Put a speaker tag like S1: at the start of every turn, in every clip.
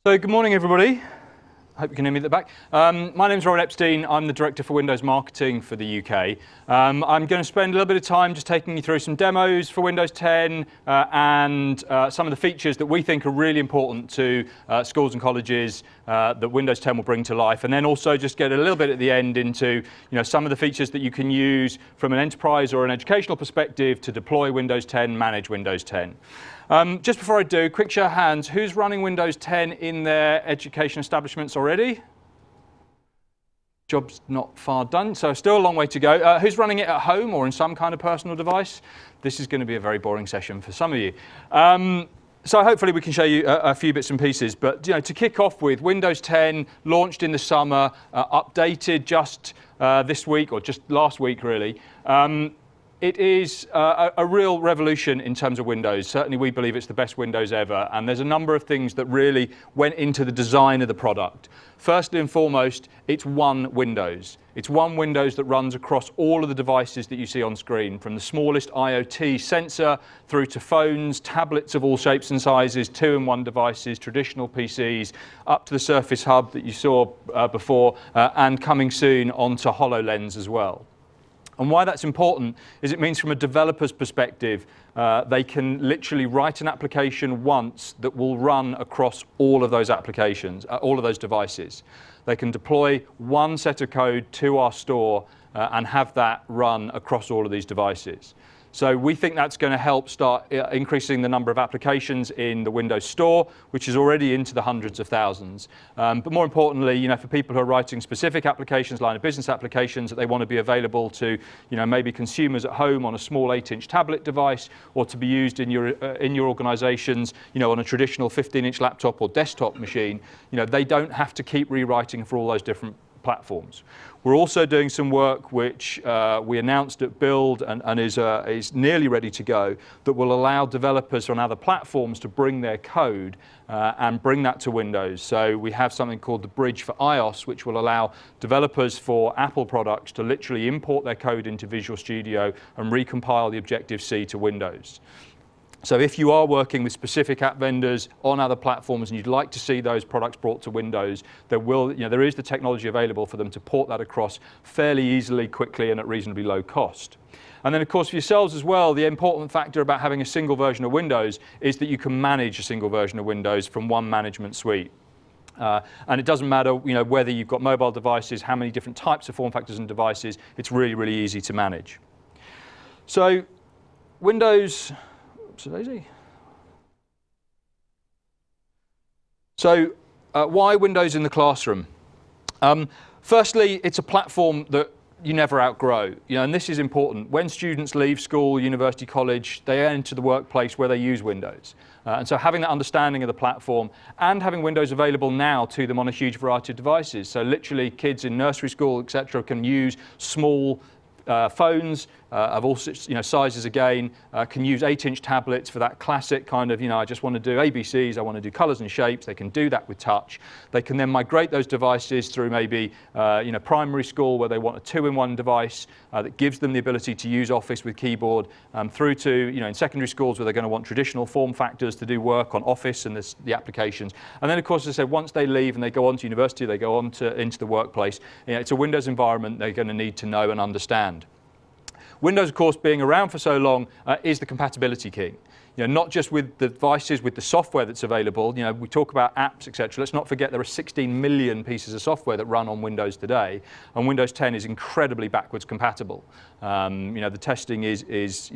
S1: So good morning, everybody. I hope you can hear me at the back. My name is Robert Epstein. I'm the Director for Windows Marketing for the UK. I'm going to spend a little bit of time just taking you through some demos for Windows 10 and some of the features that we think are really important to schools and colleges that Windows 10 will bring to life, and then also just get a little bit at the end into some of the features that you can use from an enterprise or an educational perspective to deploy Windows 10, manage Windows 10. Just before I do, quick show of hands, who's running Windows 10 in their education establishments already? Job's not far done, so still a long way to go. Who's running it at home or in some kind of personal device? This is going to be a very boring session for some of you. So hopefully we can show you a few bits and pieces, but to kick off with, Windows 10 launched in the summer, updated just this week, or just last week really. It is a real revolution in terms of Windows. Certainly we believe it's the best Windows ever, and there's a number of things that really went into the design of the product. Firstly and foremost, it's one Windows. It's one Windows that runs across all of the devices that you see on screen, from the smallest IoT sensor through to phones, tablets of all shapes and sizes, 2-in-1 devices, traditional PCs, up to the Surface Hub that you saw before, and coming soon onto HoloLens as well. And why that's important is it means from a developer's perspective, they can literally write an application once that will run across all of those applications, all of those devices. They can deploy one set of code to our store and have that run across all of these devices. So we think that's going to help start increasing the number of applications in the Windows Store, which is already into the hundreds of thousands. But more importantly, for people who are writing specific applications, line of business applications, that they want to be available to, maybe consumers at home on a small 8-inch tablet device, or to be used in your organizations, on a traditional 15-inch laptop or desktop machine. They don't have to keep rewriting for all those different platforms. We're also doing some work which we announced at Build and is nearly ready to go, that will allow developers on other platforms to bring their code and bring that to Windows. So we have something called the Bridge for iOS, which will allow developers for Apple products to literally import their code into Visual Studio and recompile the Objective-C to Windows. So if you are working with specific app vendors on other platforms and you'd like to see those products brought to Windows, there is the technology available for them to port that across fairly easily, quickly, and at reasonably low cost. And then, of course, for yourselves as well, the important factor about having a single version of Windows is that you can manage a single version of Windows from one management suite. And it doesn't matter, whether you've got mobile devices, how many different types of form factors and devices. It's really, really easy to manage. So Windows. So why Windows in the classroom? Firstly, it's a platform that you never outgrow, and this is important. When students leave school, university, college, they enter the workplace where they use Windows. And so having that understanding of the platform and having Windows available now to them on a huge variety of devices. So literally kids in nursery school, etc., can use small phones of all sizes again, can use 8-inch tablets for that classic kind of, I just want to do ABCs, I want to do colors and shapes. They can do that with touch. They can then migrate those devices through maybe, primary school where they want a 2-in-1 device that gives them the ability to use Office with keyboard, through to, in secondary schools where they're going to want traditional form factors to do work on Office and the applications. And then, of course, as I said, once they leave and they go on to university, they go on into the workplace, it's a Windows environment they're going to need to know and understand. Windows, of course, being around for so long, is the compatibility king. Not just with the devices, with the software that's available. We talk about apps, etc. Let's not forget there are 16 million pieces of software that run on Windows today, and Windows 10 is incredibly backwards compatible. The testing is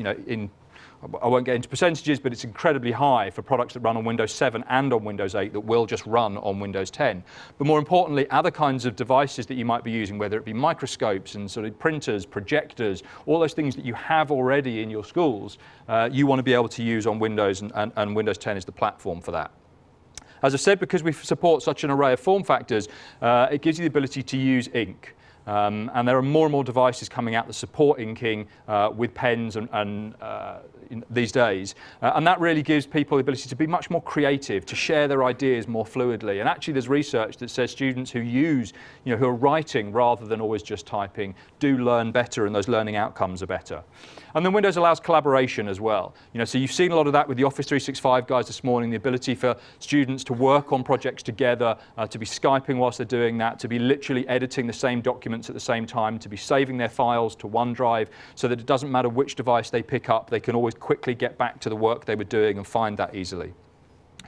S1: I won't get into percentages, but it's incredibly high for products that run on Windows 7 and on Windows 8 that will just run on Windows 10. But more importantly, other kinds of devices that you might be using, whether it be microscopes and sort of printers, projectors, all those things that you have already in your schools, you want to be able to use on Windows, and Windows 10 is the platform for that. As I said, because we support such an array of form factors, it gives you the ability to use ink. And there are more and more devices coming out that support inking with pens these days. And that really gives people the ability to be much more creative, to share their ideas more fluidly. And actually there's research that says students who use, who are writing rather than always just typing, do learn better, and those learning outcomes are better. And then Windows allows collaboration as well. So you've seen a lot of that with the Office 365 guys this morning, the ability for students to work on projects together, to be Skyping whilst they're doing that, to be literally editing the same documents at the same time, to be saving their files to OneDrive so that it doesn't matter which device they pick up, they can always quickly get back to the work they were doing and find that easily.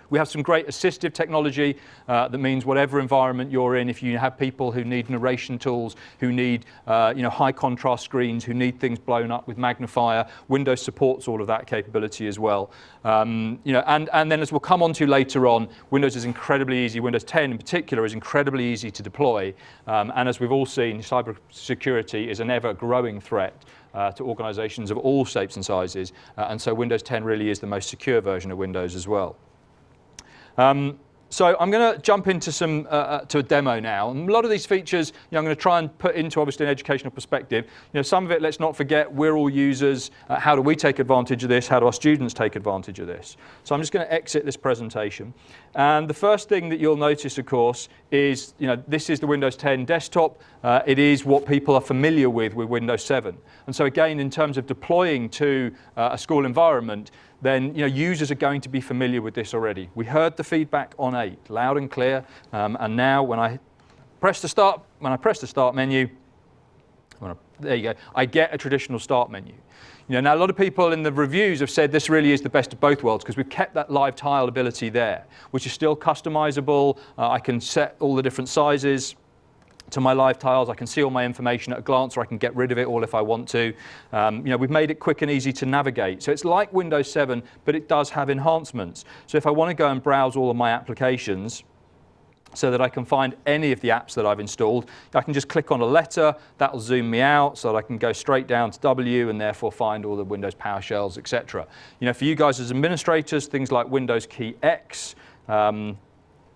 S1: We have some great assistive technology that means whatever environment you're in, if you have people who need narration tools, who need high contrast screens, who need things blown up with magnifier, Windows supports all of that capability as well. And then as we'll come on to later on, Windows is incredibly easy. Windows 10 in particular is incredibly easy to deploy. And as we've all seen, cybersecurity is an ever-growing threat to organizations of all shapes and sizes. And so Windows 10 really is the most secure version of Windows as well. So I'm going to jump into to a demo now. And a lot of these features, I'm going to try and put into obviously an educational perspective. Some of it, let's not forget, we're all users. How do we take advantage of this? How do our students take advantage of this? So I'm just going to exit this presentation. And the first thing that you'll notice, of course, is this is the Windows 10 desktop. It is what people are familiar with Windows 7. And so again, in terms of deploying to a school environment, then users are going to be familiar with this already. We heard the feedback on 8, loud and clear, and now when I press the start menu, there you go, I get a traditional start menu. Now a lot of people in the reviews have said this really is the best of both worlds because we've kept that live tile ability there, which is still customizable. I can set all the different sizes to my live tiles. I can see all my information at a glance, or I can get rid of it all if I want to. We've made it quick and easy to navigate. So it's like Windows 7, but it does have enhancements. So if I want to go and browse all of my applications so that I can find any of the apps that I've installed, I can just click on a letter. That'll zoom me out so that I can go straight down to W and therefore find all the Windows PowerShells, etc. For you guys as administrators, things like Windows key X,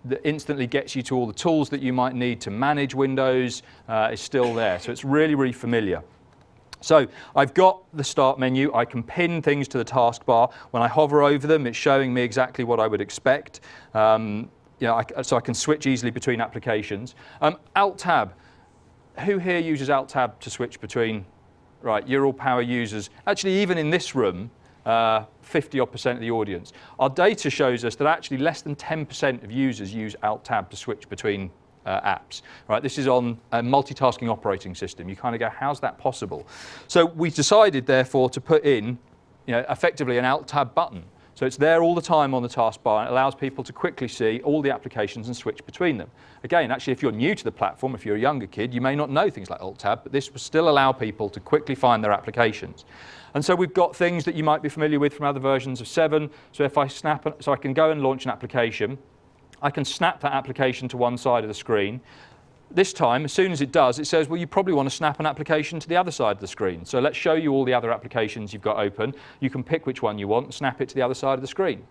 S1: that instantly gets you to all the tools that you might need to manage Windows is still there. So it's really, really familiar. So I've got the start menu. I can pin things to the taskbar. When I hover over them, it's showing me exactly what I would expect. So I can switch easily between applications. Alt-Tab. Who here uses Alt-Tab to switch between? Right, you're all power users. Actually, even in this room, 50% of the audience. Our data shows us that actually less than 10% of users use Alt-Tab to switch between apps. Right, this is on a multitasking operating system. You kind of go, how's that possible? So we decided, therefore, to put in, effectively an Alt-Tab button. So it's there all the time on the taskbar, and it allows people to quickly see all the applications and switch between them. Again, actually, if you're new to the platform, if you're a younger kid, you may not know things like Alt-Tab, but this will still allow people to quickly find their applications. And so we've got things that you might be familiar with from other versions of 7. So if I so I can go and launch an application. I can snap that application to one side of the screen. This time, as soon as it does, it says, well, you probably want to snap an application to the other side of the screen. So let's show you all the other applications you've got open. You can pick which one you want and snap it to the other side of the screen.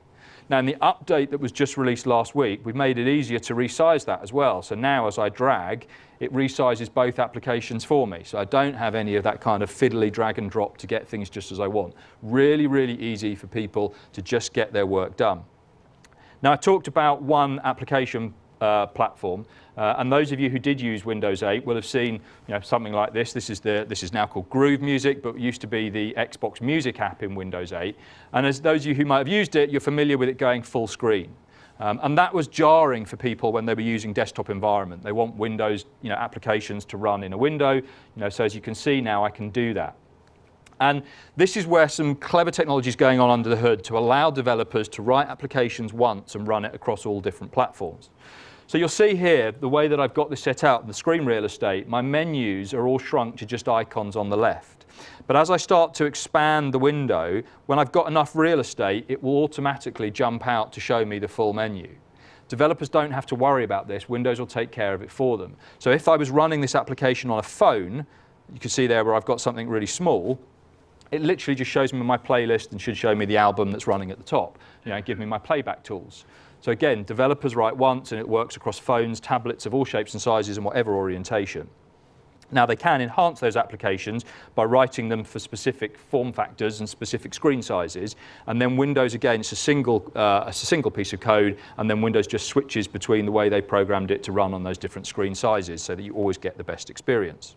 S1: Now, in the update that was just released last week, we've made it easier to resize that as well. So now, as I drag, it resizes both applications for me. So I don't have any of that kind of fiddly drag and drop to get things just as I want. Really, really easy for people to just get their work done. Now, I talked about one application platform, and those of you who did use Windows 8 will have seen something like this. This is now called Groove Music, but used to be the Xbox Music app in Windows 8. And as those of you who might have used it, you're familiar with it going full screen. And that was jarring for people when they were using desktop environment. They want Windows applications to run in a window. So as you can see now, I can do that. And this is where some clever technology is going on under the hood to allow developers to write applications once and run it across all different platforms. So you'll see here, the way that I've got this set out, the screen real estate, my menus are all shrunk to just icons on the left. But as I start to expand the window, when I've got enough real estate, it will automatically jump out to show me the full menu. Developers don't have to worry about this. Windows will take care of it for them. So if I was running this application on a phone, you can see there where I've got something really small, it literally just shows me my playlist and should show me the album that's running at the top, give me my playback tools. So again, developers write once and it works across phones, tablets of all shapes and sizes and whatever orientation. Now they can enhance those applications by writing them for specific form factors and specific screen sizes, and then Windows, again, it's a single piece of code, and then Windows just switches between the way they programmed it to run on those different screen sizes so that you always get the best experience.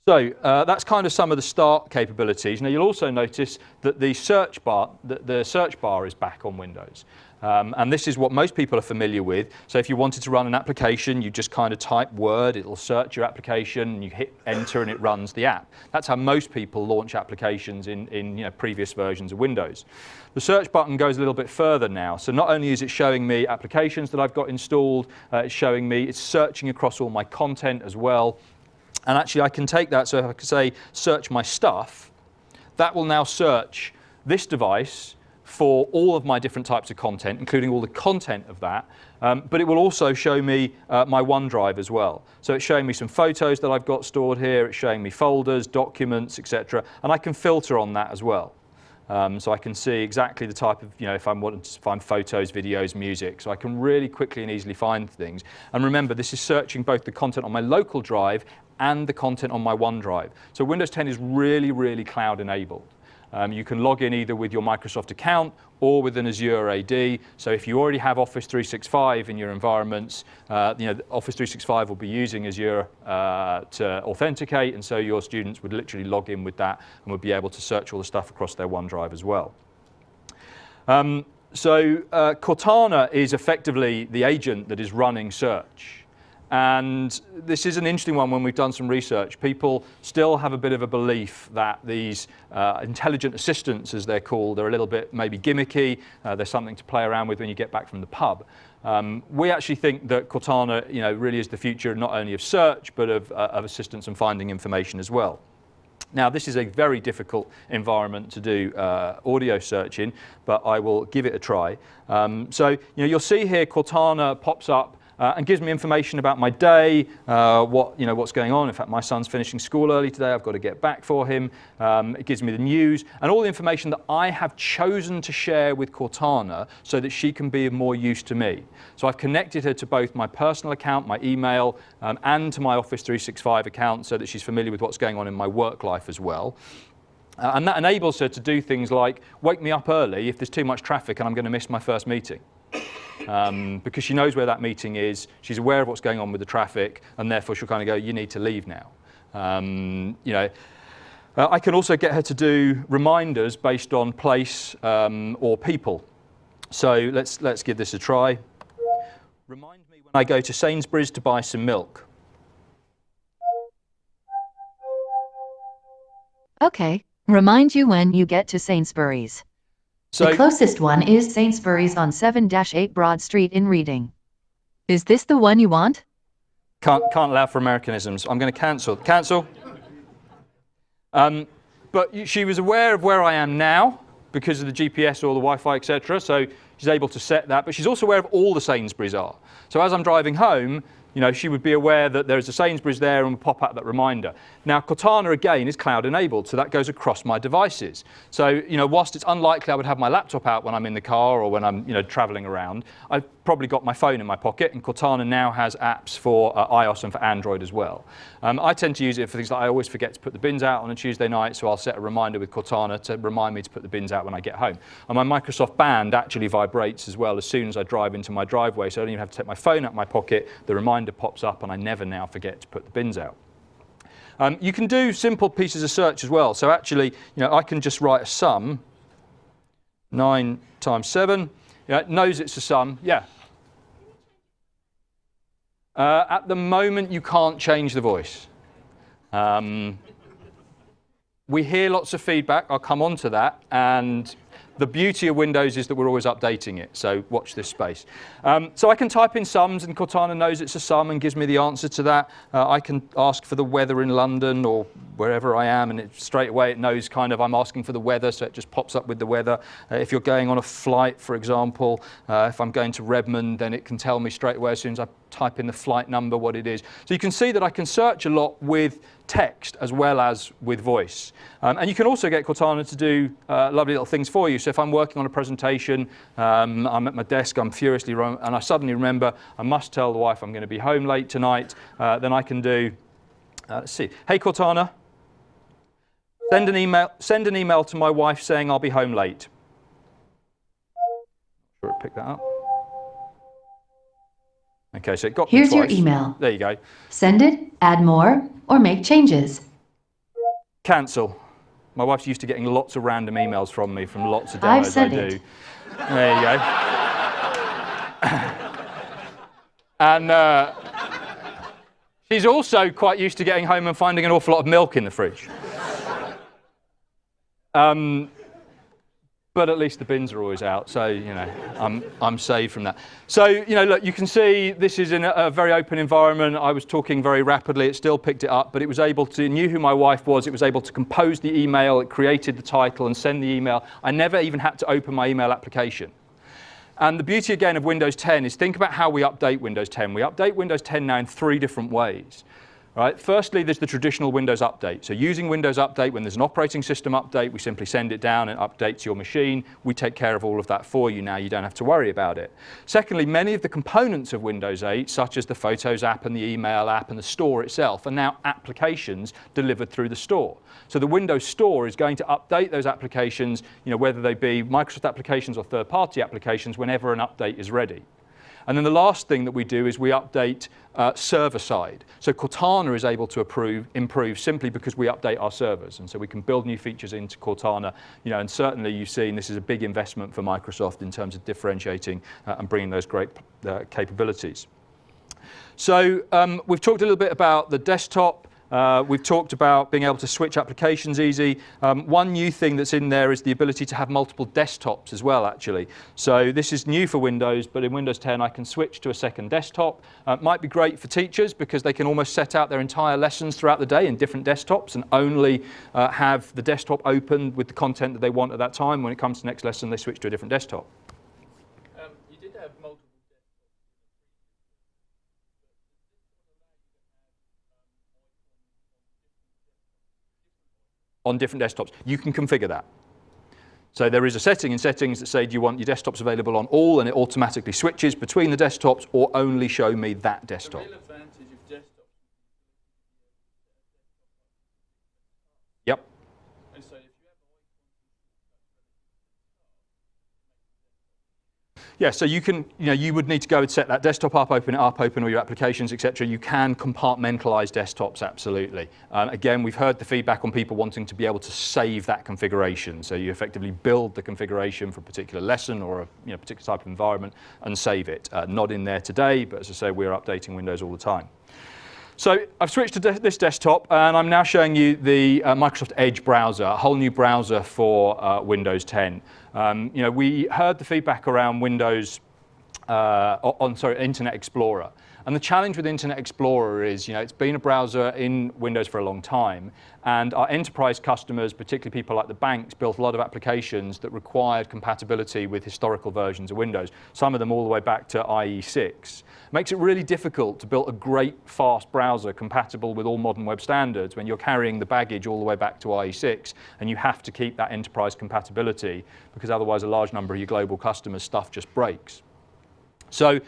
S1: So that's kind of some of the start capabilities. Now you'll also notice that the search bar is back on Windows. And this is what most people are familiar with. So if you wanted to run an application, you just kind of type Word, it'll search your application, and you hit enter and it runs the app. That's how most people launch applications in previous versions of Windows. The search button goes a little bit further now. So not only is it showing me applications that I've got installed, it's searching across all my content as well. And actually I can take that, so if I could say search my stuff, that will now search this device for all of my different types of content, including all the content of that, but it will also show me my OneDrive as well. So it's showing me some photos that I've got stored here, it's showing me folders, documents, etc., and I can filter on that as well. So I can see exactly the type of, if I'm wanting to find photos, videos, music, so I can really quickly and easily find things. And remember, this is searching both the content on my local drive and the content on my OneDrive. So Windows 10 is really, really cloud enabled. You can log in either with your Microsoft account or with an Azure AD. So if you already have Office 365 in your environments, Office 365 will be using Azure to authenticate, and so your students would literally log in with that and would be able to search all the stuff across their OneDrive as well. Cortana is effectively the agent that is running search. And this is an interesting one when we've done some research. People still have a bit of a belief that these intelligent assistants, as they're called, are a little bit maybe gimmicky. They're something to play around with when you get back from the pub. We actually think that Cortana really is the future not only of search, but of assistance and finding information as well. Now, this is a very difficult environment to do audio search in, but I will give it a try. You'll see here Cortana pops up and gives me information about my day, what's going on. In fact, my son's finishing school early today. I've got to get back for him. It gives me the news and all the information that I have chosen to share with Cortana so that she can be of more use to me. So I've connected her to both my personal account, my email, and to my Office 365 account so that she's familiar with what's going on in my work life as well. And that enables her to do things like wake me up early if there's too much traffic and I'm going to miss my first meeting. Because she knows where that meeting is, she's aware of what's going on with the traffic, and therefore she'll kind of go, you need to leave now. I can also get her to do reminders based on place or people. So let's give this a try. Remind me when I go to Sainsbury's to buy some milk.
S2: Okay, remind you when you get to Sainsbury's. The closest one is Sainsbury's on 7-8 Broad Street in Reading. Is this the one you want?
S1: Can't allow for Americanisms. I'm going to cancel. Cancel. But she was aware of where I am now because of the GPS or the Wi-Fi, etc. So she's able to set that. But she's also aware of all the Sainsbury's are. So as I'm driving home, she would be aware that there's a Sainsbury's there and would pop out that reminder. Now, Cortana, again, is cloud enabled, so that goes across my devices. So, whilst it's unlikely I would have my laptop out when I'm in the car or when I'm, traveling around, I've probably got my phone in my pocket, and Cortana now has apps for iOS and for Android as well. I tend to use it for things like I always forget to put the bins out on a Tuesday night, so I'll set a reminder with Cortana to remind me to put the bins out when I get home. And my Microsoft Band actually vibrates as well as soon as I drive into my driveway, so I don't even have to take my phone out of my pocket, the reminder pops up, and I never now forget to put the bins out. You can do simple pieces of search as well. So actually, I can just write a sum. 9 times 7. It knows it's a sum. Yeah. At the moment, you can't change the voice. We hear lots of feedback. I'll come on to that. And the beauty of Windows is that we're always updating it, so watch this space. So I can type in sums, and Cortana knows it's a sum and gives me the answer to that. I can ask for the weather in London or wherever I am, and straight away it knows kind of I'm asking for the weather, so it just pops up with the weather. If you're going on a flight, for example, if I'm going to Redmond, then it can tell me straight away as soon as I type in the flight number what it is. So you can see that I can search a lot with text as well as with voice. And you can also get Cortana to do lovely little things for you. So if I'm working on a presentation, I'm at my desk, I'm furiously wrong, and I suddenly remember I must tell the wife I'm going to be home late tonight, then I can do, let's see, hey Cortana, send an email to my wife saying I'll be home late. Sure it picked that up. Okay, so it got me
S2: Here's
S1: twice.
S2: your email.
S1: There you go.
S2: Send it, add more, or make changes.
S1: Cancel. My wife's used to getting lots of random emails from me from lots of demos I do. There you go. And she's also quite used to getting home and finding an awful lot of milk in the fridge. But at least the bins are always out, so I'm saved from that. So look, you can see this is in a very open environment. I was talking very rapidly. It still picked it up, but it was able to knew who my wife was. It was able to compose the email. It created the title and send the email. I never even had to open my email application. And the beauty again of Windows 10 is think about how we update Windows 10. We update Windows 10 now in 3 different ways. Right. Firstly, there's the traditional Windows Update. So using Windows Update, when there's an operating system update, we simply send it down and it updates your machine. We take care of all of that for you now. You don't have to worry about it. Secondly, many of the components of Windows 8, such as the Photos app and the email app and the store itself, are now applications delivered through the store. So the Windows Store is going to update those applications, whether they be Microsoft applications or third-party applications, whenever an update is ready. And then the last thing that we do is we update server-side. So Cortana is able to improve simply because we update our servers. And so we can build new features into Cortana. And certainly you've seen this is a big investment for Microsoft in terms of differentiating and bringing those great capabilities. So we've talked a little bit about the desktop. We've talked about being able to switch applications easy. One new thing that's in there is the ability to have multiple desktops as well, actually. So this is new for Windows, but in Windows 10 I can switch to a second desktop. Might be great for teachers because they can almost set out their entire lessons throughout the day in different desktops and only have the desktop open with the content that they want at that time. When it comes to the next lesson, they switch to a different desktop.
S3: You did have multiple
S1: on different desktops. You can configure that. So there is a setting in settings that say, do you want your desktops available on all, and it automatically switches between the desktops, or only show me that desktop.
S3: The real advantage of desktop.
S1: Yep.
S3: And so if you have
S1: Yeah, so you can, you would need to go and set that desktop up, open it up, open all your applications, etc. You can compartmentalize desktops, absolutely. Again, we've heard the feedback on people wanting to be able to save that configuration. So you effectively build the configuration for a particular lesson or a particular type of environment and save it. Not in there today, but as I say, we're updating Windows all the time. So I've switched to this desktop, and I'm now showing you the Microsoft Edge browser, a whole new browser for Windows 10. We heard the feedback around Windows, Internet Explorer. And the challenge with Internet Explorer is, it's been a browser in Windows for a long time, and our enterprise customers, particularly people like the banks, built a lot of applications that required compatibility with historical versions of Windows, some of them all the way back to IE6. Makes it really difficult to build a great, fast browser compatible with all modern web standards when you're carrying the baggage all the way back to IE6, and you have to keep that enterprise compatibility, because otherwise a large number of your global customers' stuff just breaks. So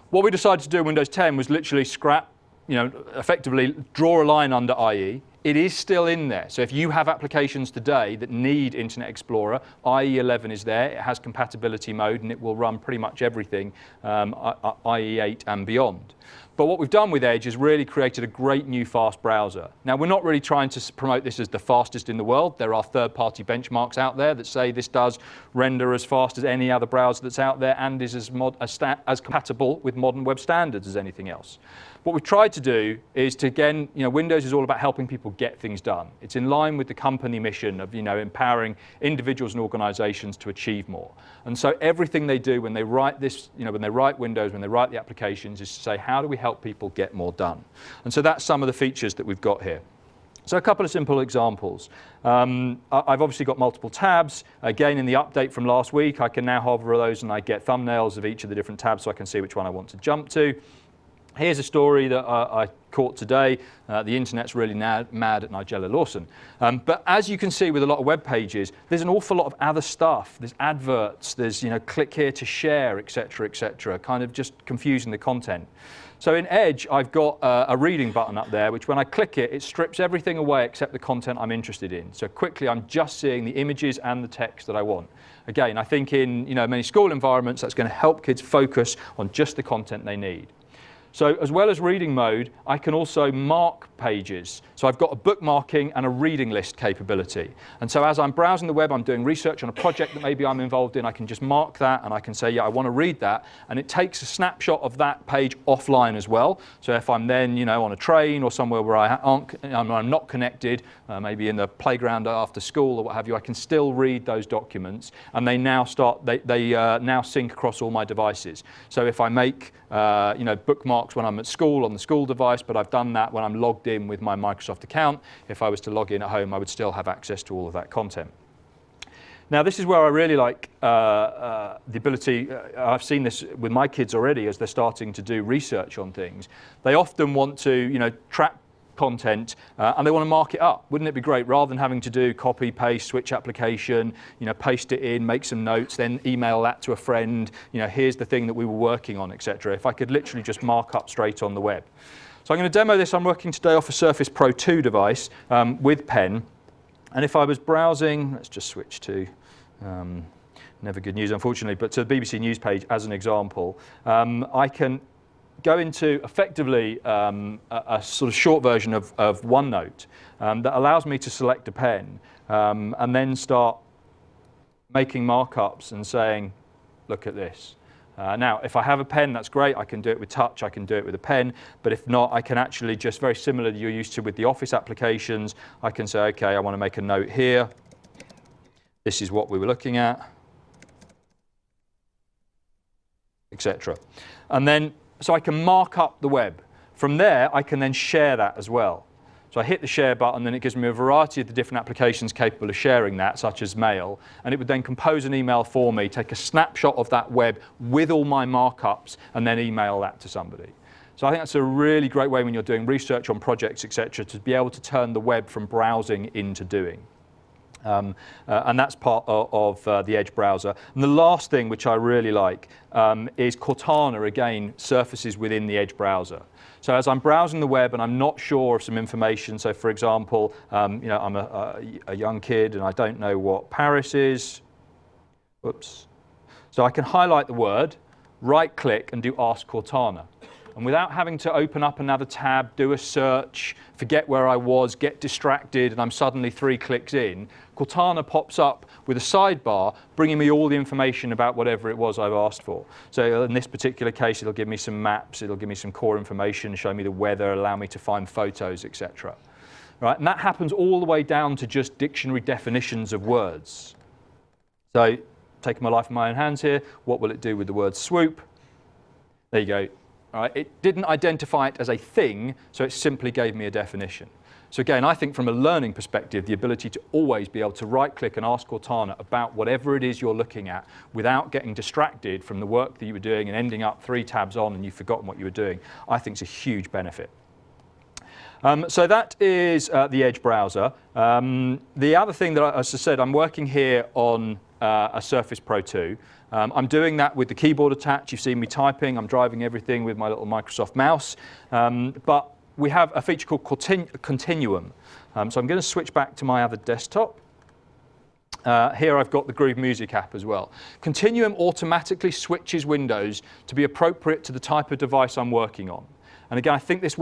S1: what we decided to do in Windows 10 was literally scrap, effectively draw a line under IE. It is still in there. So if you have applications today that need Internet Explorer, IE11 is there. It has compatibility mode, and it will run pretty much everything, IE8 and beyond. But what we've done with Edge is really created a great new fast browser. Now, we're not really trying to promote this as the fastest in the world. There are third-party benchmarks out there that say this does render as fast as any other browser that's out there and is as compatible with modern web standards as anything else. What we've tried to do is to, again, Windows is all about helping people get things done. It's in line with the company mission of, empowering individuals and organizations to achieve more. And so everything they do when they write this, when they write Windows, when they write the applications, is to say, how do we help people get more done? And so that's some of the features that we've got here. So a couple of simple examples. I've obviously got multiple tabs. Again, in the update from last week, I can now hover those and I get thumbnails of each of the different tabs so I can see which one I want to jump to. Here's a story that I caught today. The internet's really mad at Nigella Lawson. But as you can see with a lot of web pages, there's an awful lot of other stuff. There's adverts, there's click here to share, etc., kind of just confusing the content. So in Edge, I've got a reading button up there, which when I click it, it strips everything away except the content I'm interested in. So quickly, I'm just seeing the images and the text that I want. Again, I think in many school environments, that's going to help kids focus on just the content they need. So as well as reading mode, I can also mark pages. So I've got a bookmarking and a reading list capability. And so as I'm browsing the web, I'm doing research on a project that maybe I'm involved in, I can just mark that and I can say, yeah, I want to read that. And it takes a snapshot of that page offline as well. So if I'm then, on a train or somewhere where I'm not connected, maybe in the playground after school or what have you, I can still read those documents. And they now now sync across all my devices. So if I make bookmarks when I'm at school on the school device, but I've done that when I'm logged in with my Microsoft account, if I was to log in at home, I would still have access to all of that content. Now, this is where I really like the ability, I've seen this with my kids already as they're starting to do research on things. They often want to, track content and they want to mark it up. Wouldn't it be great, rather than having to do copy, paste, switch application, paste it in, make some notes, then email that to a friend, here's the thing that we were working on, etc. If I could literally just mark up straight on the web. So I'm going to demo this. I'm working today off a Surface Pro 2 device with pen. And if I was browsing, let's just switch to, never good news unfortunately, but to the BBC News page as an example, I can go into effectively a sort of short version of OneNote that allows me to select a pen and then start making markups and saying, look at this. Now, if I have a pen, that's great. I can do it with touch. I can do it with a pen. But if not, I can actually just very similar to you're used to with the Office applications. I can say, OK, I want to make a note here. This is what we were looking at, etc. And then, so I can mark up the web. From there, I can then share that as well. So I hit the share button, and it gives me a variety of the different applications capable of sharing that, such as mail. And it would then compose an email for me, take a snapshot of that web with all my markups, and then email that to somebody. So I think that's a really great way when you're doing research on projects, etc., to be able to turn the web from browsing into doing. And that's part of the Edge browser. And the last thing, which I really like, is Cortana, again, surfaces within the Edge browser. So as I'm browsing the web and I'm not sure of some information, so for example, I'm a young kid and I don't know what Paris is. Whoops. So I can highlight the word, right-click, and do Ask Cortana. And without having to open up another tab, do a search, forget where I was, get distracted, and I'm suddenly 3 clicks in, Cortana pops up with a sidebar, bringing me all the information about whatever it was I've asked for. So in this particular case, it'll give me some maps, it'll give me some core information, show me the weather, allow me to find photos, etc. Right? And that happens all the way down to just dictionary definitions of words. So taking my life in my own hands here, what will it do with the word swoop? There you go. All right, it didn't identify it as a thing, so it simply gave me a definition. So again, I think from a learning perspective, the ability to always be able to right-click and ask Cortana about whatever it is you're looking at without getting distracted from the work that you were doing and ending up 3 tabs on and you've forgotten what you were doing, I think is a huge benefit. So that is the Edge browser. The other thing that, as I said, I'm working here on a Surface Pro 2. I'm doing that with the keyboard attached. You've seen me typing. I'm driving everything with my little Microsoft mouse. But we have a feature called Continuum. So I'm going to switch back to my other desktop. Here I've got the Groove Music app as well. Continuum automatically switches windows to be appropriate to the type of device I'm working on. And again, I think this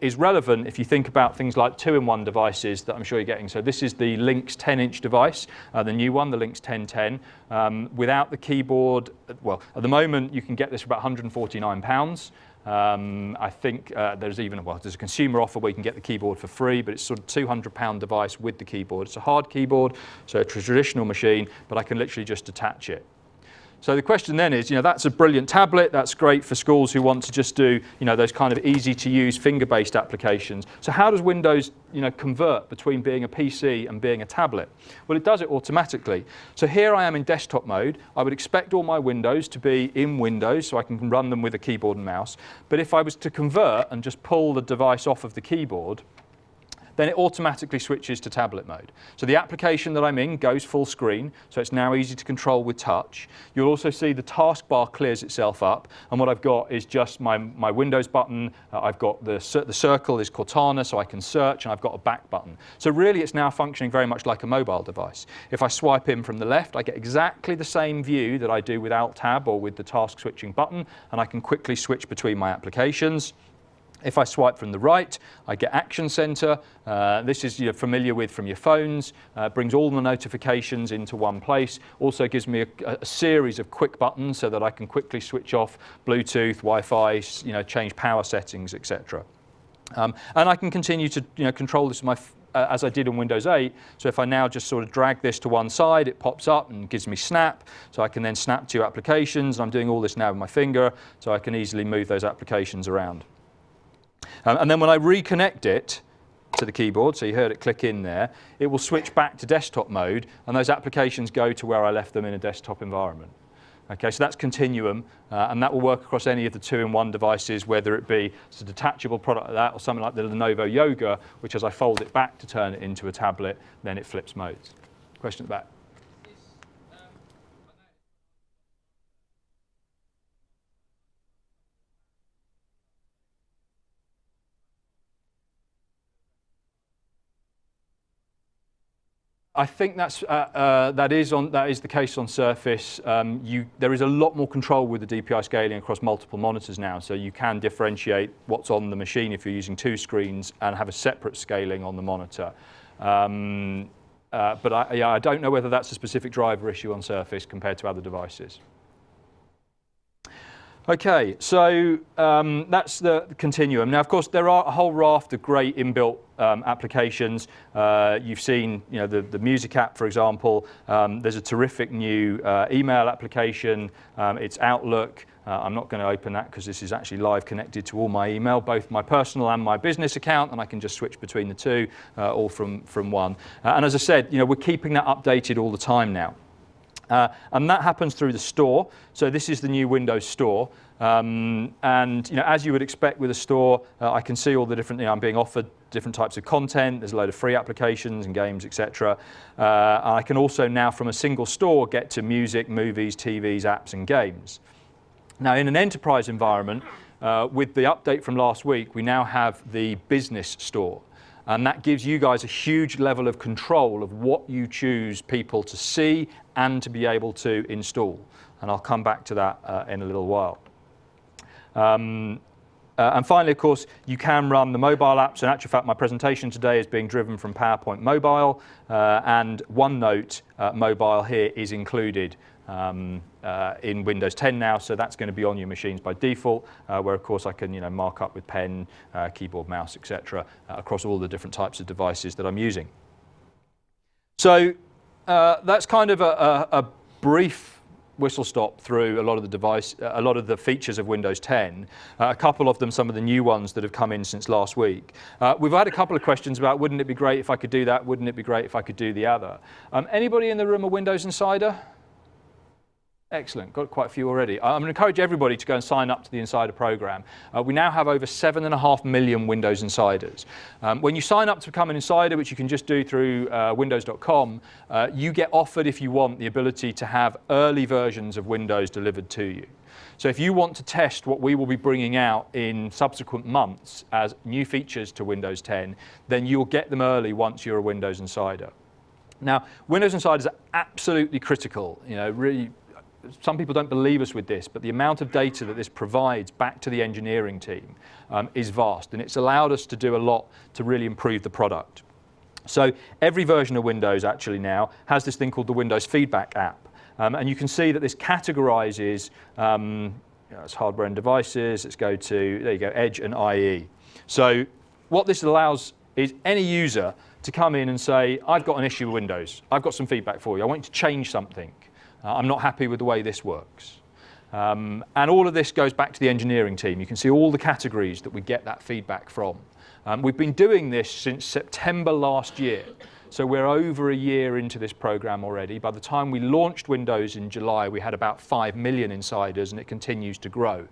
S1: is relevant if you think about things like 2-in-1 devices that I'm sure you're getting. So this is the Lynx 10-inch device, the new one, the Lynx 1010. Without the keyboard, well, at the moment you can get this for about £149. I think there's a consumer offer where you can get the keyboard for free, but it's sort of £200 device with the keyboard. It's a hard keyboard, so a traditional machine, but I can literally just attach it. So the question then is, that's a brilliant tablet. That's great for schools who want to just do, those kind of easy-to-use finger-based applications. So how does Windows, convert between being a PC and being a tablet? Well, it does it automatically. So here I am in desktop mode. I would expect all my windows to be in Windows, so I can run them with a keyboard and mouse. But if I was to convert and just pull the device off of the keyboard, then it automatically switches to tablet mode. So the application that I'm in goes full screen, so it's now easy to control with touch. You'll also see the taskbar clears itself up, and what I've got is just my Windows button. I've got the circle is Cortana, so I can search, and I've got a back button. So really it's now functioning very much like a mobile device. If I swipe in from the left, I get exactly the same view that I do with Alt-Tab or with the task switching button, and I can quickly switch between my applications. If I swipe from the right, I get Action Center. This is you're familiar with from your phones. Brings all the notifications into one place. Also gives me a series of quick buttons so that I can quickly switch off Bluetooth, Wi-Fi, change power settings, etc. And I can continue to control this with as I did on Windows 8. So if I now just sort of drag this to one side, it pops up and gives me snap. So I can then snap to applications. I'm doing all this now with my finger, so I can easily move those applications around. And then when I reconnect it to the keyboard, so you heard it click in there, it will switch back to desktop mode, and those applications go to where I left them in a desktop environment. Okay, so that's Continuum, and that will work across any of the 2-in-1 devices, whether it be a detachable product like that or something like the Lenovo Yoga, which as I fold it back to turn it into a tablet, then it flips modes. Question at the back? I think that is the case on Surface. There is a lot more control with the DPI scaling across multiple monitors now, so you can differentiate what's on the machine if you're using 2 screens and have a separate scaling on the monitor. But I don't know whether that's a specific driver issue on Surface compared to other devices. Okay, so that's the Continuum. Now, of course, there are a whole raft of great inbuilt applications. You've seen, the music app, for example. There's a terrific new email application. It's Outlook. I'm not going to open that because this is actually live connected to all my email, both my personal and my business account, and I can just switch between the two, all from one. And as I said, we're keeping that updated all the time now. And that happens through the store. So this is the new Windows Store. And as you would expect with a store, I can see all the different, I'm being offered different types of content. There's a load of free applications and games, etc. I can also now from a single store get to music, movies, TVs, apps, and games. Now in an enterprise environment, with the update from last week, we now have the business store. And that gives you guys a huge level of control of what you choose people to see and to be able to install. And I'll come back to that in a little while. And finally, of course, you can run the mobile apps. In actual fact, my presentation today is being driven from PowerPoint Mobile, and OneNote Mobile here is included in Windows 10 now, so that's going to be on your machines by default, where of course I can mark up with pen, keyboard, mouse, etc. Across all the different types of devices that I'm using. So that's kind of a brief whistle stop through a lot of the features of Windows 10. A couple of them, some of the new ones that have come in since last week. We've had a couple of questions about wouldn't it be great if I could do that? Wouldn't it be great if I could do the other? Anybody in the room a Windows Insider? Excellent, got quite a few already. I'm going to encourage everybody to go and sign up to the Insider program. We now have over 7.5 million Windows Insiders. When you sign up to become an Insider, which you can just do through windows.com, you get offered, if you want, the ability to have early versions of Windows delivered to you. So if you want to test what we will be bringing out in subsequent months as new features to Windows 10, then you'll get them early once you're a Windows Insider. Now, Windows Insiders are absolutely critical, really. Some people don't believe us with this, but the amount of data that this provides back to the engineering team is vast, and it's allowed us to do a lot to really improve the product. So every version of Windows actually now has this thing called the Windows Feedback app, and you can see that this categorizes it's hardware and devices. Let's go to, there you go, Edge and IE. So what this allows is any user to come in and say, I've got an issue with Windows. I've got some feedback for you. I want you to change something. I'm not happy with the way this works. And all of this goes back to the engineering team. You can see all the categories that we get that feedback from. We've been doing this since September last year. So we're over a year into this program already. By the time we launched Windows in July, we had about 5 million insiders, and it continues to grow.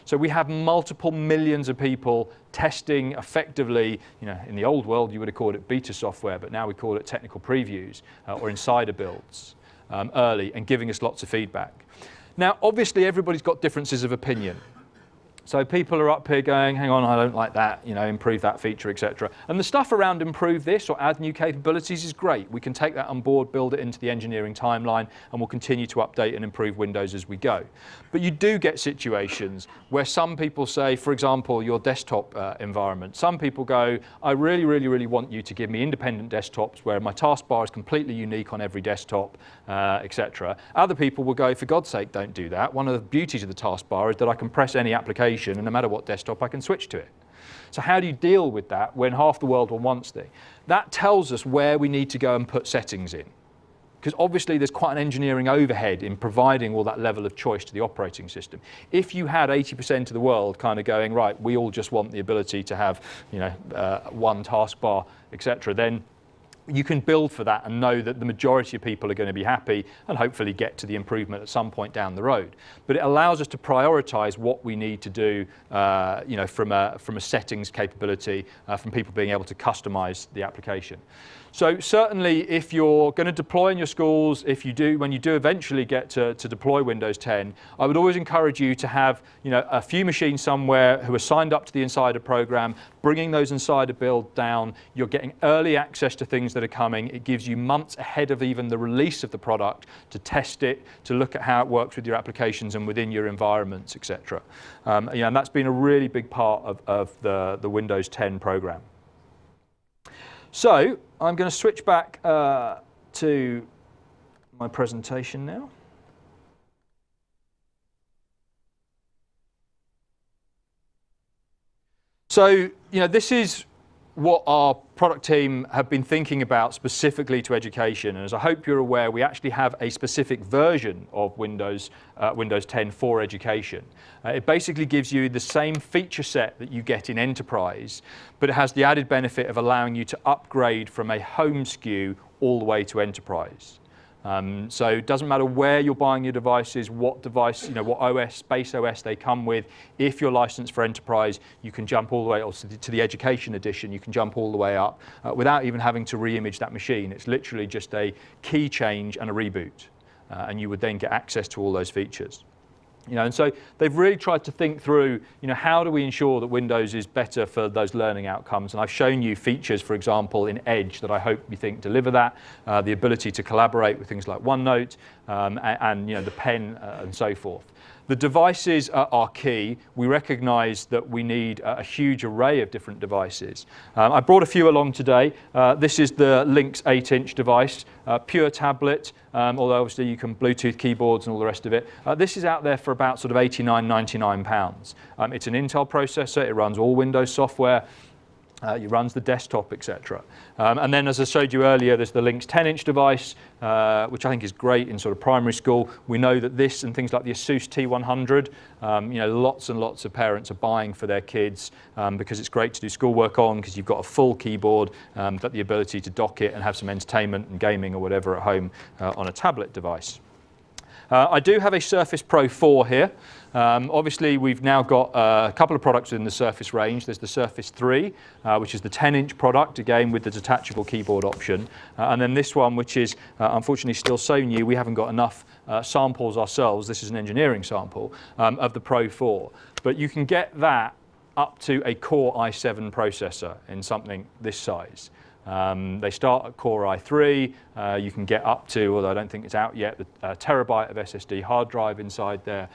S1: So we have multiple millions of people testing effectively. In the old world, you would have called it beta software, but now we call it technical previews or insider builds early, and giving us lots of feedback. Now, obviously, everybody's got differences of opinion. So people are up here going, hang on, I don't like that, improve that feature, etc. And the stuff around improve this or add new capabilities is great. We can take that on board, build it into the engineering timeline, and we'll continue to update and improve Windows as we go. But you do get situations where some people say, for example, your desktop environment. Some people go, I really, really, really want you to give me independent desktops where my taskbar is completely unique on every desktop, etc. Other people will go, for God's sake, don't do that. One of the beauties of the taskbar is that I can press any application, and no matter what desktop, I can switch to it. So how do you deal with that when half the world wants it? That tells us where we need to go and put settings in. Because obviously there's quite an engineering overhead in providing all that level of choice to the operating system. If you had 80% of the world kind of going, right, we all just want the ability to have one taskbar, etc., then you can build for that and know that the majority of people are going to be happy and hopefully get to the improvement at some point down the road. But it allows us to prioritize what we need to do from a settings capability, from people being able to customize the application. So certainly if you're going to deploy in your schools, when you do eventually get to deploy Windows 10, I would always encourage you to have a few machines somewhere who are signed up to the Insider program, bringing those Insider builds down. You're getting early access to things that are coming. It gives you months ahead of even the release of the product to test it, to look at how it works with your applications and within your environments, etc. And that's been a really big part of the Windows 10 program. So I'm going to switch back to my presentation now. So, this is what our product team have been thinking about specifically to education. And as I hope you're aware, we actually have a specific version of Windows 10 for education. It basically gives you the same feature set that you get in Enterprise, but it has the added benefit of allowing you to upgrade from a home SKU all the way to Enterprise. So it doesn't matter where you're buying your devices, what device, what OS, base OS they come with. If you're licensed for Enterprise, you can jump all the way to the Education Edition. You can jump all the way up without even having to re-image that machine. It's literally just a key change and a reboot, and you would then get access to all those features. And so they've really tried to think through, how do we ensure that Windows is better for those learning outcomes? And I've shown you features, for example, in Edge that I hope we think deliver that, the ability to collaborate with things like OneNote and the pen and so forth. The devices are key. We recognize that we need a huge array of different devices. I brought a few along today. This is the Lynx 8-inch device, pure tablet, although obviously you can Bluetooth keyboards and all the rest of it. This is out there for about sort of £89.99. It's an Intel processor. It runs all Windows software. It runs the desktop, etc. And then, as I showed you earlier, there's the Lynx 10-inch device, which I think is great in sort of primary school. We know that this and things like the Asus T100, lots and lots of parents are buying for their kids because it's great to do schoolwork on, because you've got a full keyboard, got the ability to dock it and have some entertainment and gaming or whatever at home on a tablet device. I do have a Surface Pro 4 here. Obviously, we've now got a couple of products in the Surface range. There's the Surface 3, which is the 10-inch product, again with the detachable keyboard option. And then this one, which is unfortunately still so new, we haven't got enough samples ourselves. This is an engineering sample of the Pro 4. But you can get that up to a Core i7 processor in something this size. They start at Core i3. You can get up to, although I don't think it's out yet, a terabyte of SSD hard drive inside there.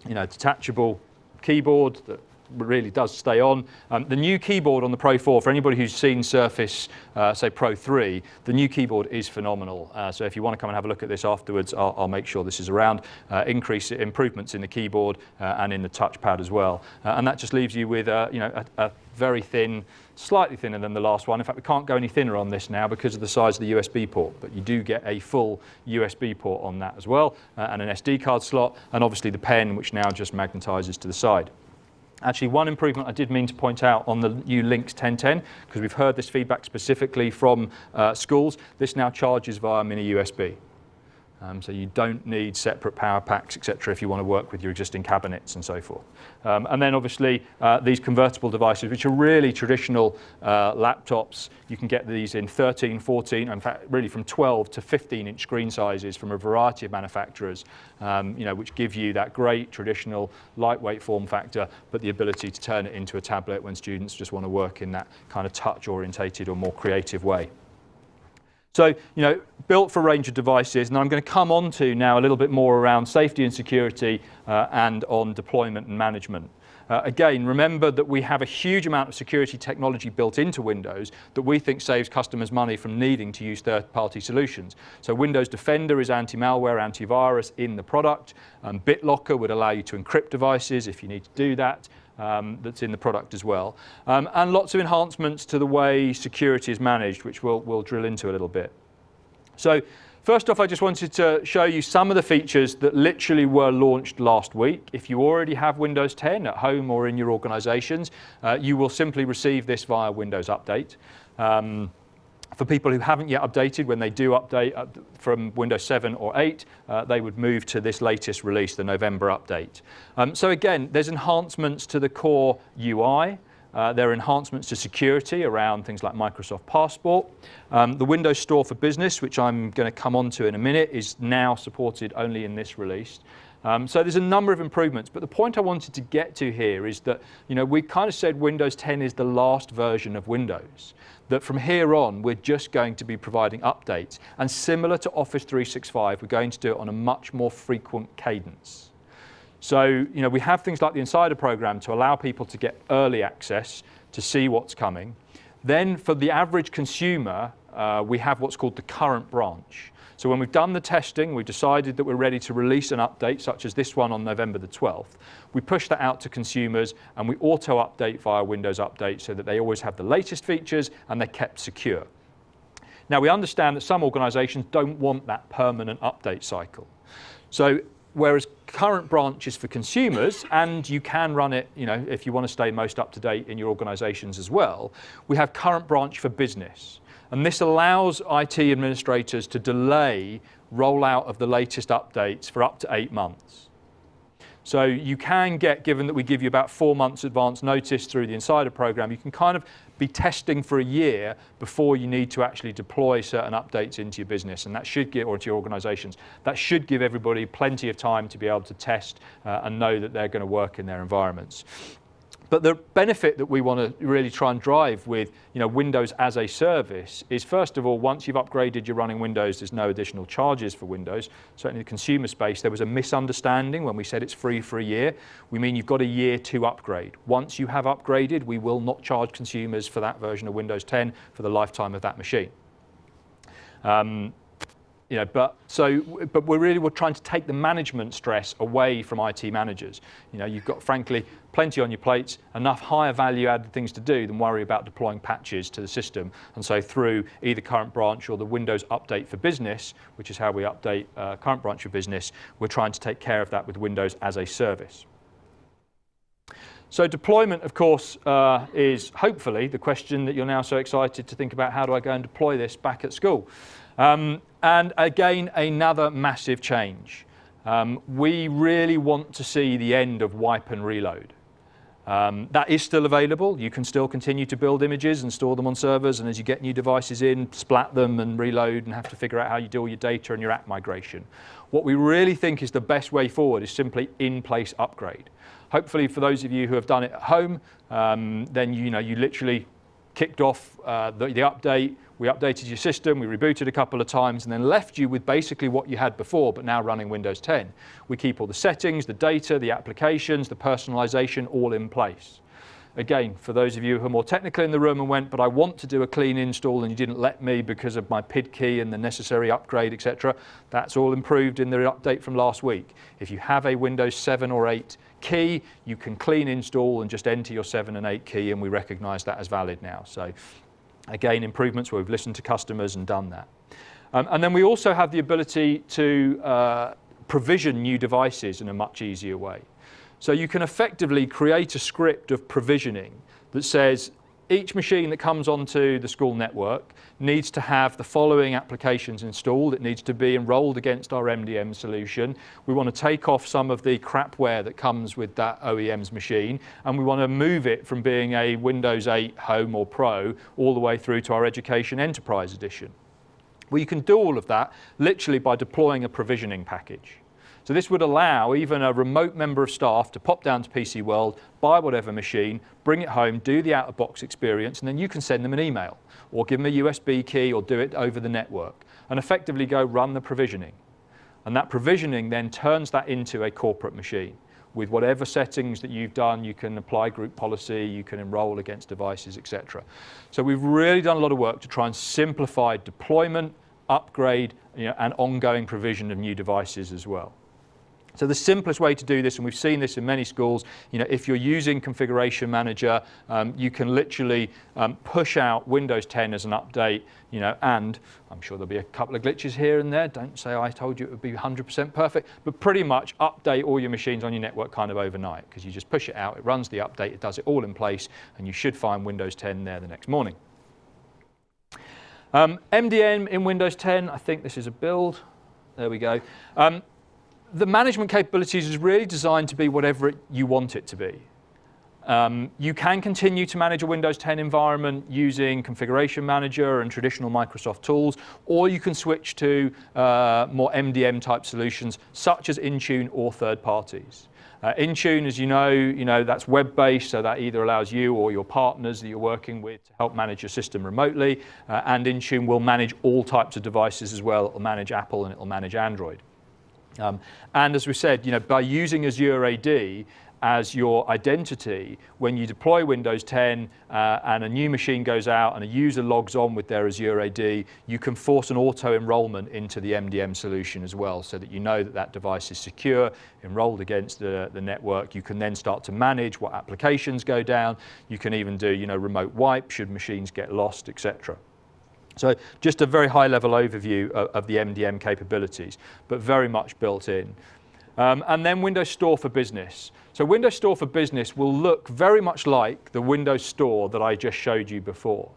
S1: Detachable keyboard that really does stay on. The new keyboard on the Pro 4, for anybody who's seen Surface, say Pro 3, the new keyboard is phenomenal. So if you want to come and have a look at this afterwards, I'll make sure this is around. Improvements in the keyboard and in the touchpad as well. And that just leaves you with a very thin, slightly thinner than the last one. In fact, we can't go any thinner on this now because of the size of the USB port, but you do get a full USB port on that as well, and an SD card slot, and obviously the pen, which now just magnetizes to the side. Actually, one improvement I did mean to point out on the new Lynx 1010, because we've heard this feedback specifically from schools, this now charges via mini USB. So you don't need separate power packs, etc., if you want to work with your existing cabinets and so forth. And then obviously these convertible devices, which are really traditional laptops, you can get these in 13, 14, in fact really from 12 to 15-inch screen sizes from a variety of manufacturers, which give you that great traditional lightweight form factor, but the ability to turn it into a tablet when students just want to work in that kind of touch-orientated or more creative way. So, built for a range of devices, and I'm going to come on to now a little bit more around safety and security and on deployment and management. Again, remember that we have a huge amount of security technology built into Windows that we think saves customers money from needing to use third-party solutions. So Windows Defender is anti-malware, antivirus in the product. BitLocker would allow you to encrypt devices if you need to do that. That's in the product as well. And lots of enhancements to the way security is managed, which we'll drill into a little bit. So first off, I just wanted to show you some of the features that literally were launched last week. If you already have Windows 10 at home or in your organizations, you will simply receive this via Windows Update. For people who haven't yet updated, when they do update from Windows 7 or 8, they would move to this latest release, the November update. So again, there's enhancements to the core UI. There are enhancements to security around things like Microsoft Passport. The Windows Store for Business, which I'm going to come on to in a minute, is now supported only in this release. So there's a number of improvements, but the point I wanted to get to here is that we kind of said Windows 10 is the last version of Windows, that from here on we're just going to be providing updates, and similar to Office 365 we're going to do it on a much more frequent cadence. So we have things like the Insider program to allow people to get early access to see what's coming. Then for the average consumer we have what's called the current branch. So when we've done the testing, we've decided that we're ready to release an update, such as this one on November the 12th. We push that out to consumers, and we auto-update via Windows Update so that they always have the latest features and they're kept secure. Now, we understand that some organizations don't want that permanent update cycle. So whereas current branch is for consumers, and you can run it, if you want to stay most up to date in your organizations as well, we have current branch for business. And this allows IT administrators to delay rollout of the latest updates for up to 8 months. So you can get, given that we give you about 4 months advance notice through the Insider program, you can kind of be testing for a year before you need to actually deploy certain updates into your business, and that should give, or to your organizations, that should give everybody plenty of time to be able to test and know that they're going to work in their environments. But the benefit that we want to really try and drive with Windows as a service is, first of all, once you've upgraded your running Windows, there's no additional charges for Windows. Certainly in the consumer space, there was a misunderstanding when we said it's free for a year. We mean you've got a year to upgrade. Once you have upgraded, we will not charge consumers for that version of Windows 10 for the lifetime of that machine. But we're trying to take the management stress away from IT managers. You've got, frankly, plenty on your plates, enough higher value added things to do than worry about deploying patches to the system. And so through either current branch or the Windows Update for Business, which is how we update current branch for business, we're trying to take care of that with Windows as a service. So deployment, of course, is hopefully the question that you're now so excited to think about: how do I go and deploy this back at school? And again, another massive change. We really want to see the end of wipe and reload. That is still available. You can still continue to build images and store them on servers, and as you get new devices in, splat them and reload and have to figure out how you do all your data and your app migration. What we really think is the best way forward is simply in-place upgrade. Hopefully for those of you who have done it at home, then you literally kicked off the update. We updated your system, we rebooted a couple of times, and then left you with basically what you had before, but now running Windows 10. We keep all the settings, the data, the applications, the personalization all in place. Again, for those of you who are more technical in the room and went, but I want to do a clean install and you didn't let me because of my PID key and the necessary upgrade, etc., that's all improved in the update from last week. If you have a Windows 7 or 8 key, you can clean install and just enter your 7 and 8 key, and we recognize that as valid now. So again, improvements where we've listened to customers and done that. And then we also have the ability to provision new devices in a much easier way. So you can effectively create a script of provisioning that says each machine that comes onto the school network needs to have the following applications installed. It needs to be enrolled against our MDM solution. We want to take off some of the crapware that comes with that OEM's machine, and we want to move it from being a Windows 8 Home or Pro all the way through to our Education Enterprise Edition. Well, you can do all of that literally by deploying a provisioning package. So this would allow even a remote member of staff to pop down to PC World, buy whatever machine, bring it home, do the out-of-box experience, and then you can send them an email or give them a USB key or do it over the network and effectively go run the provisioning. And that provisioning then turns that into a corporate machine. With whatever settings that you've done, you can apply group policy, you can enroll against devices, etc. So we've really done a lot of work to try and simplify deployment, upgrade, and ongoing provision of new devices as well. So the simplest way to do this, and we've seen this in many schools, if you're using Configuration Manager, you can literally push out Windows 10 as an update, and I'm sure there'll be a couple of glitches here and there. Don't say I told you it would be 100% perfect, but pretty much update all your machines on your network kind of overnight, because you just push it out, it runs the update, it does it all in place, and you should find Windows 10 there the next morning. MDM in Windows 10, I think this is a build. There we go. The management capabilities is really designed to be whatever you want it to be. You can continue to manage a Windows 10 environment using Configuration Manager and traditional Microsoft tools, or you can switch to more MDM type solutions such as Intune or third parties. Intune, as you know, that's web-based, so that either allows you or your partners that you're working with to help manage your system remotely, and Intune will manage all types of devices as well. It will manage Apple and it will manage Android. And as we said, by using Azure AD as your identity, when you deploy Windows 10 and a new machine goes out and a user logs on with their Azure AD, you can force an auto-enrollment into the MDM solution as well, so that you know that that device is secure, enrolled against the network. You can then start to manage what applications go down. You can even do remote wipe should machines get lost, etc. So just a very high-level overview of the MDM capabilities, but very much built in. And then Windows Store for Business. So Windows Store for Business will look very much like the Windows Store that I just showed you before.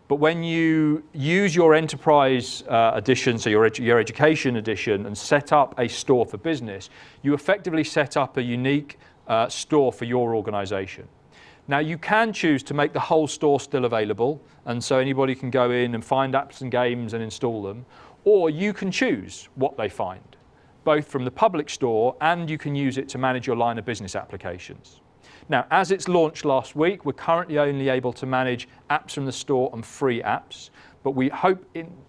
S1: But when you use your Enterprise edition, so your Education edition, and set up a store for business, you effectively set up a unique store for your organization. Now you can choose to make the whole store still available, and so anybody can go in and find apps and games and install them, or you can choose what they find, both from the public store, and you can use it to manage your line of business applications. Now, as it's launched last week, we're currently only able to manage apps from the store and free apps, but we hope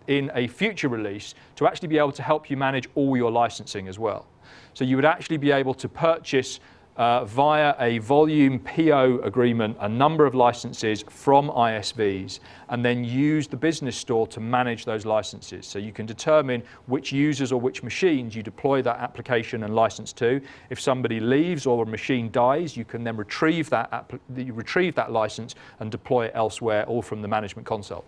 S1: in a future release to actually be able to help you manage all your licensing as well. So you would actually be able to purchase via a volume PO agreement a number of licenses from ISVs, and then use the business store to manage those licenses. So you can determine which users or which machines you deploy that application and license to. If somebody leaves or a machine dies, you can then retrieve that license and deploy it elsewhere, all from the management console.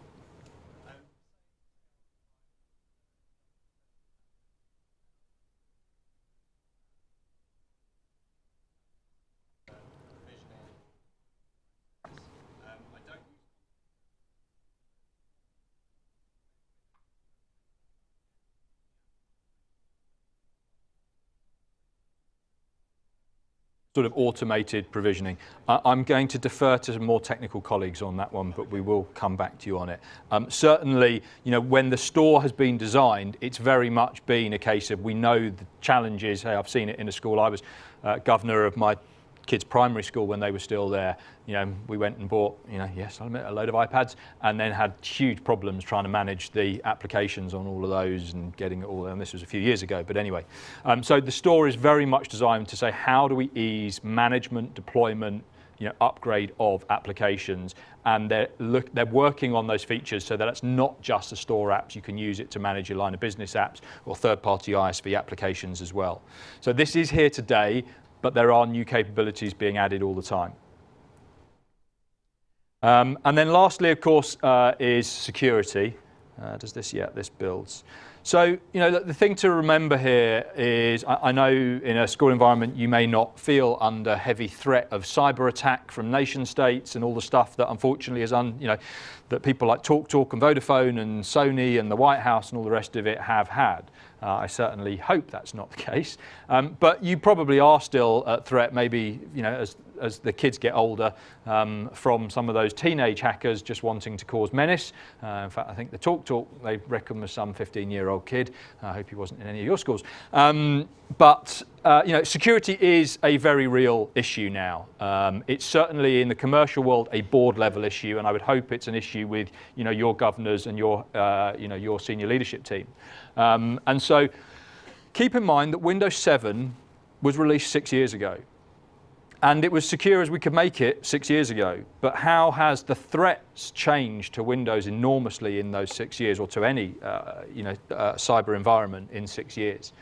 S1: Sort of automated provisioning. I'm going to defer to some more technical colleagues on that one, but we will come back to you on it. Certainly, when the store has been designed, it's very much been a case of we know the challenges. Hey, I've seen it in a school. I was governor of my kids' primary school when they were still there. We went and bought, yes, I'll admit, a load of iPads, and then had huge problems trying to manage the applications on all of those and getting it all. And this was a few years ago, but anyway. So the store is very much designed to say, how do we ease management, deployment, upgrade of applications, and they're working on those features so that it's not just the store apps. You can use it to manage your line of business apps or third-party ISV applications as well. So this is here today, but there are new capabilities being added all the time. And then lastly, of course, is security. This builds. So, you know, the thing to remember here is, I know in a school environment you may not feel under heavy threat of cyber attack from nation states and all the stuff that unfortunately is, that people like TalkTalk and Vodafone and Sony and the White House and all the rest of it have had. I certainly hope that's not the case. But you probably are still at threat, maybe, you know, as the kids get older, from some of those teenage hackers just wanting to cause menace. In fact, I think the TalkTalk, they reckon, was some 15-year-old kid. I hope he wasn't in any of your schools. But you know, security is a very real issue now. It's certainly in the commercial world a board-level issue, and I would hope it's an issue with, you know, your governors and your you know, your senior leadership team. And so, keep in mind that Windows 7 was released 6 years ago. And it was secure as we could make it 6 years ago. But how has the threats changed to Windows enormously in those 6 years, or to any you know, cyber environment in 6 years?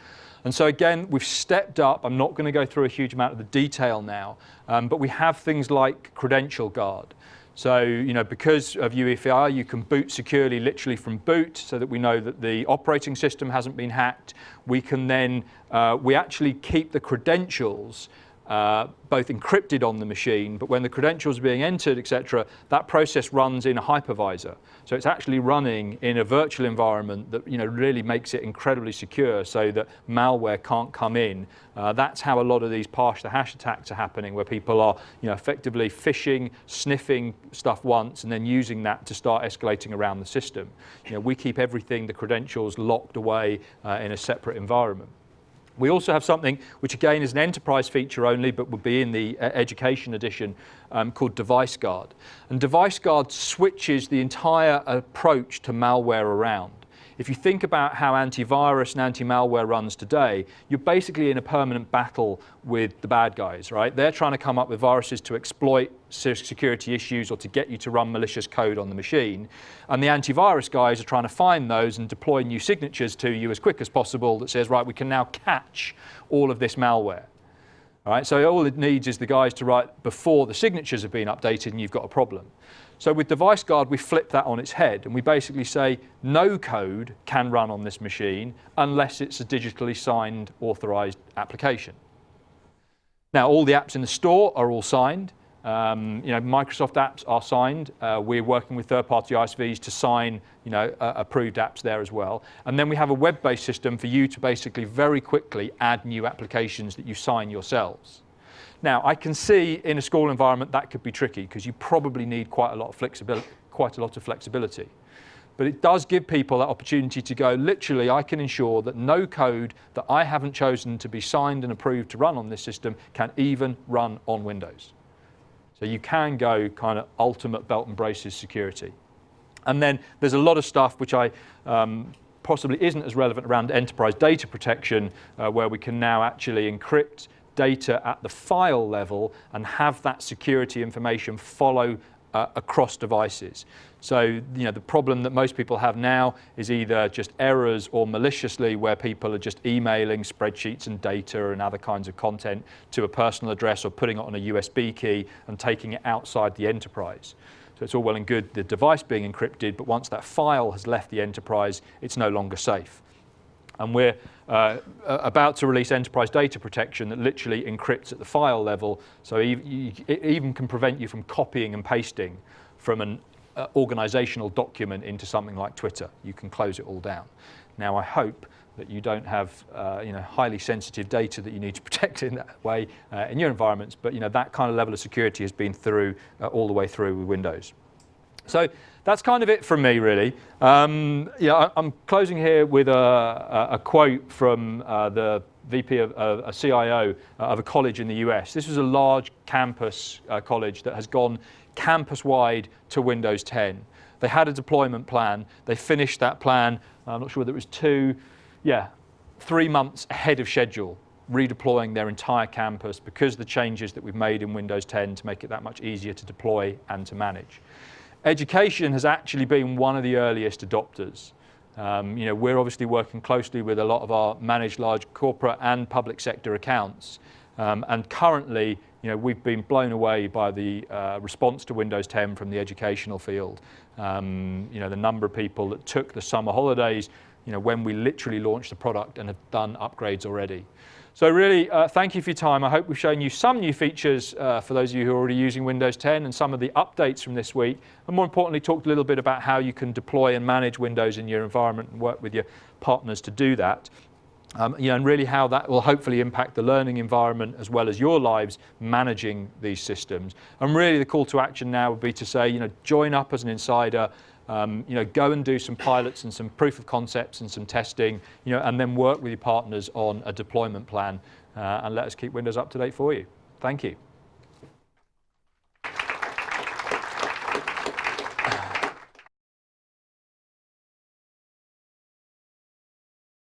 S1: And so again, we've stepped up. I'm not going to go through a huge amount of the detail now, but we have things like Credential Guard. So, you know, because of UEFI, you can boot securely, literally from boot, so that we know that the operating system hasn't been hacked. We can then, we actually keep the credentials both encrypted on the machine, but when the credentials are being entered, etc., that process runs in a hypervisor. So it's actually running in a virtual environment that, you know, really makes it incredibly secure, so that malware can't come in. That's how a lot of these parse the hash attacks are happening, where people are, you know, effectively phishing, sniffing stuff once, and then using that to start escalating around the system. You know, we keep everything, the credentials, locked away in a separate environment. We also have something which again is an enterprise feature only, but would be in the education edition, called Device Guard. And Device Guard switches the entire approach to malware around. If you think about how antivirus and anti-malware runs today, you're basically in a permanent battle with the bad guys, right? They're trying to come up with viruses to exploit security issues or to get you to run malicious code on the machine. And the antivirus guys are trying to find those and deploy new signatures to you as quick as possible that says, right, we can now catch all of this malware. All right, so all it needs is the guys to write before the signatures have been updated and you've got a problem. So with Device Guard, we flip that on its head and we basically say no code can run on this machine unless it's a digitally signed, authorized application. Now, all the apps in the store are all signed. You know, Microsoft apps are signed. We're working with third-party ISVs to sign, you know, approved apps there as well. And then we have a web-based system for you to basically very quickly add new applications that you sign yourselves. Now, I can see in a school environment that could be tricky because you probably need quite a lot of flexibility. But it does give people that opportunity to go, literally, I can ensure that no code that I haven't chosen to be signed and approved to run on this system can even run on Windows. So you can go kind of ultimate belt and braces security. And then there's a lot of stuff which I possibly isn't as relevant around enterprise data protection, where we can now actually encrypt data at the file level and have that security information follow across devices. So, you know, the problem that most people have now is either just errors or maliciously where people are just emailing spreadsheets and data and other kinds of content to a personal address or putting it on a USB key and taking it outside the enterprise. So it's all well and good the device being encrypted, but once that file has left the enterprise, it's no longer safe. And we're about to release enterprise data protection that literally encrypts at the file level, so it even can prevent you from copying and pasting from an organizational document into something like Twitter. You can close it all down. Now, I hope that you don't have you know, highly sensitive data that you need to protect in that way in your environments, but you know, that kind of level of security has been through all the way through with Windows. So that's kind of it from me, really. Yeah, I'm closing here with a quote from the VP of a CIO of a college in the US. This was a large campus college that has gone campus-wide to Windows 10. They had a deployment plan. They finished that plan, I'm not sure whether it was 3 months ahead of schedule, redeploying their entire campus because of the changes that we've made in Windows 10 to make it that much easier to deploy and to manage. Education has actually been one of the earliest adopters. You know, we're obviously working closely with a lot of our managed large corporate and public sector accounts. And currently, you know, we've been blown away by the response to Windows 10 from the educational field. You know, the number of people that took the summer holidays, when we literally launch the product and have done upgrades already. So really, thank you for your time. I hope we've shown you some new features for those of you who are already using Windows 10 and some of the updates from this week. And more importantly, talked a little bit about how you can deploy and manage Windows in your environment and work with your partners to do that. And really how that will hopefully impact the learning environment as well as your lives managing these systems. And really the call to action now would be to say, join up as an insider, go and do some pilots and some proof of concepts and some testing, and then work with your partners on a deployment plan and let us keep Windows up to date for you. Thank you.